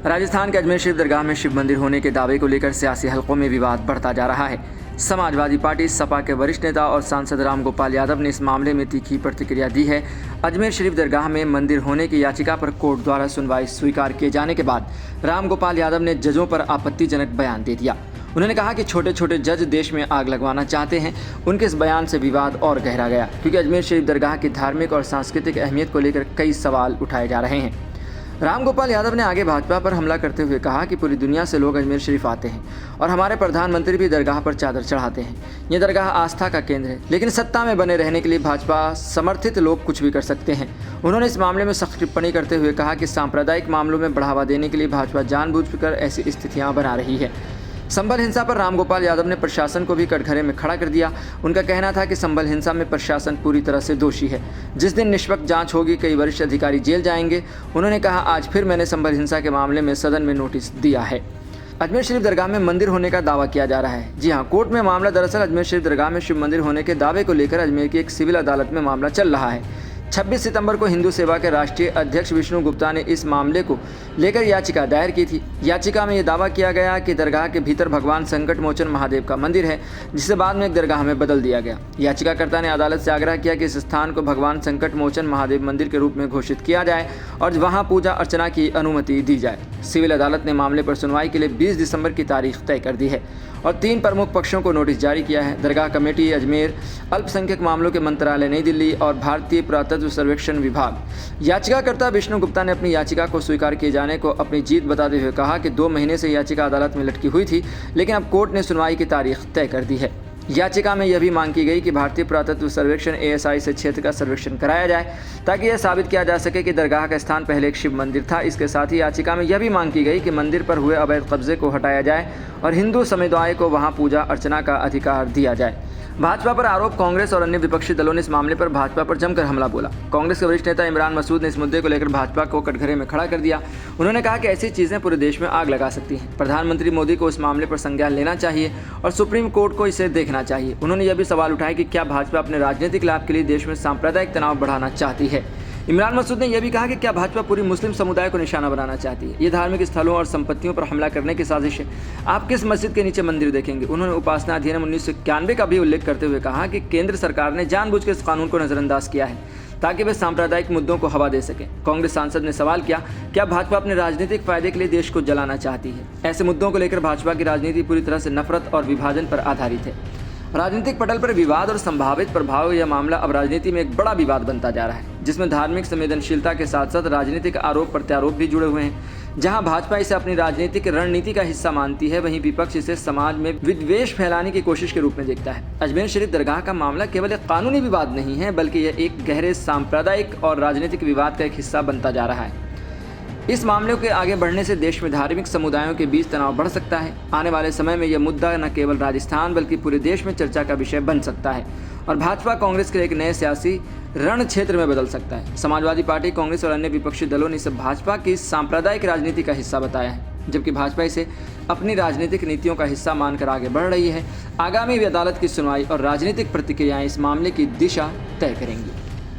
राजस्थान के अजमेर शरीफ दरगाह में शिव मंदिर होने के दावे को लेकर सियासी हलकों में विवाद बढ़ता जा रहा है। समाजवादी पार्टी सपा के वरिष्ठ नेता और सांसद राम गोपाल यादव ने इस मामले में तीखी प्रतिक्रिया दी है। अजमेर शरीफ दरगाह में मंदिर होने की याचिका पर कोर्ट द्वारा सुनवाई स्वीकार किए जाने के बाद राम गोपाल यादव ने जजों पर आपत्तिजनक बयान दे दिया। उन्होंने कहा कि छोटे छोटे जज देश में आग लगवाना चाहते हैं। उनके इस बयान से विवाद और गहरा गया, क्योंकि अजमेर शरीफ दरगाह की धार्मिक और सांस्कृतिक अहमियत को लेकर कई सवाल उठाए जा रहे हैं। राम गोपाल यादव ने आगे भाजपा पर हमला करते हुए कहा कि पूरी दुनिया से लोग अजमेर शरीफ आते हैं और हमारे प्रधानमंत्री भी दरगाह पर चादर चढ़ाते हैं। ये दरगाह आस्था का केंद्र है, लेकिन सत्ता में बने रहने के लिए भाजपा समर्थित लोग कुछ भी कर सकते हैं। उन्होंने इस मामले में सख्त टिप्पणी करते हुए कहा कि सांप्रदायिक मामलों में बढ़ावा देने के लिए भाजपा जानबूझकर ऐसी स्थितियां बना रही है। संभल हिंसा पर राम गोपाल यादव ने प्रशासन को भी कटघरे में खड़ा कर दिया। उनका कहना था कि संभल हिंसा में प्रशासन पूरी तरह से दोषी है। जिस दिन निष्पक्ष जांच होगी कई वरिष्ठ अधिकारी जेल जाएंगे। उन्होंने कहा, आज फिर मैंने संभल हिंसा के मामले में सदन में नोटिस दिया है। अजमेर शरीफ दरगाह में मंदिर होने का दावा किया जा रहा है। जी हां, कोर्ट में मामला दरअसल अजमेर शरीफ दरगाह में शिव मंदिर होने के दावे को लेकर अजमेर की एक सिविल अदालत में मामला चल रहा है। 26 सितंबर को हिंदू सेवा के राष्ट्रीय अध्यक्ष विष्णु गुप्ता ने इस मामले को लेकर याचिका दायर की थी। याचिका में यह दावा किया गया कि दरगाह के भीतर भगवान संकट मोचन महादेव का मंदिर है, जिसे बाद में एक दरगाह में बदल दिया गया। याचिकाकर्ता ने अदालत से आग्रह किया कि इस स्थान को भगवान संकट मोचन महादेव मंदिर के रूप में घोषित किया जाए और वहां पूजा अर्चना की अनुमति दी जाए। सिविल अदालत ने मामले पर सुनवाई के लिए 20 दिसंबर की तारीख तय कर दी है और 3 प्रमुख पक्षों को नोटिस जारी किया है। दरगाह कमेटी अजमेर, अल्पसंख्यक मामलों के मंत्रालय नई दिल्ली और भारतीय पुरातत्व सर्वेक्षण विभाग। याचिकाकर्ता विष्णु गुप्ता ने अपनी याचिका को स्वीकार किए जाने को अपनी जीत बताते हुए कहा कि 2 महीने से याचिका अदालत में लटकी हुई थी, लेकिन अब कोर्ट ने सुनवाई की तारीख तय कर दी है। याचिका में यह भी मांग की गई कि भारतीय पुरातत्व सर्वेक्षण ASI से क्षेत्र का सर्वेक्षण कराया जाए, ताकि यह साबित किया जा सके कि दरगाह का स्थान पहले एक शिव मंदिर था। इसके साथ ही याचिका में यह भी मांग की गई कि मंदिर पर हुए अवैध कब्जे को हटाया जाए और हिंदू समुदाय को वहां पूजा अर्चना का अधिकार दिया जाए। भाजपा पर आरोप। कांग्रेस और अन्य विपक्षी दलों ने इस मामले पर भाजपा पर जमकर हमला बोला। कांग्रेस के वरिष्ठ नेता इमरान मसूद ने इस मुद्दे को लेकर भाजपा को कटघरे में खड़ा कर दिया। उन्होंने कहा कि ऐसी चीजें पूरे देश में आग लगा सकती हैं। प्रधानमंत्री मोदी को इस मामले पर संज्ञान लेना चाहिए और सुप्रीम कोर्ट को इसे देखना चाहिए। उन्होंने यह भी सवाल उठाया कि क्या भाजपा अपने राजनीतिक लाभ के लिए देश में सांप्रदायिक तनाव बढ़ाना चाहती है। इमरान मसूद ने यह भी कहा कि क्या भाजपा पूरी मुस्लिम समुदाय को निशाना बनाना चाहती है। ये धार्मिक स्थलों और संपत्तियों पर हमला करने की साजिश है। आप किस मस्जिद के नीचे मंदिर देखेंगे। उन्होंने उपासना अधिनियम 1991 का भी उल्लेख करते हुए कहा कि केंद्र सरकार ने जानबूझकर इस कानून को नजरअंदाज किया है ताकि वे सांप्रदायिक मुद्दों को हवा दे सकें। कांग्रेस सांसद ने सवाल किया, क्या भाजपा अपने राजनीतिक फायदे के लिए देश को जलाना चाहती है। ऐसे मुद्दों को लेकर भाजपा की राजनीति पूरी तरह से नफरत और विभाजन पर आधारित है। राजनीतिक पटल पर विवाद और संभावित प्रभाव, यह मामला अब राजनीति में एक बड़ा विवाद बनता जा रहा है, जिसमें धार्मिक संवेदनशीलता के साथ साथ राजनीतिक आरोप प्रत्यारोप भी जुड़े हुए हैं। जहां भाजपा इसे अपनी राजनीतिक रणनीति का हिस्सा मानती है, वहीं विपक्ष इसे समाज में विद्वेष फैलाने की कोशिश के रूप में देखता है। अजमेर शरीफ दरगाह का मामला केवल एक कानूनी विवाद नहीं है, बल्कि यह एक गहरे सांप्रदायिक और राजनीतिक विवाद का एक हिस्सा बनता जा रहा है। इस मामले के आगे बढ़ने से देश में धार्मिक समुदायों के बीच तनाव बढ़ सकता है। आने वाले समय में यह मुद्दा न केवल राजस्थान बल्कि पूरे देश में चर्चा का विषय बन सकता है और भाजपा कांग्रेस के एक नए सियासी रण क्षेत्र में बदल सकता है। समाजवादी पार्टी, कांग्रेस और अन्य विपक्षी दलों ने इसे भाजपा की सांप्रदायिक राजनीति का हिस्सा बताया है, जबकि भाजपा इसे अपनी राजनीतिक नीतियों का हिस्सा मानकर आगे बढ़ रही है। आगामी अदालत की सुनवाई और राजनीतिक प्रतिक्रियाएं इस मामले की दिशा तय करेंगी।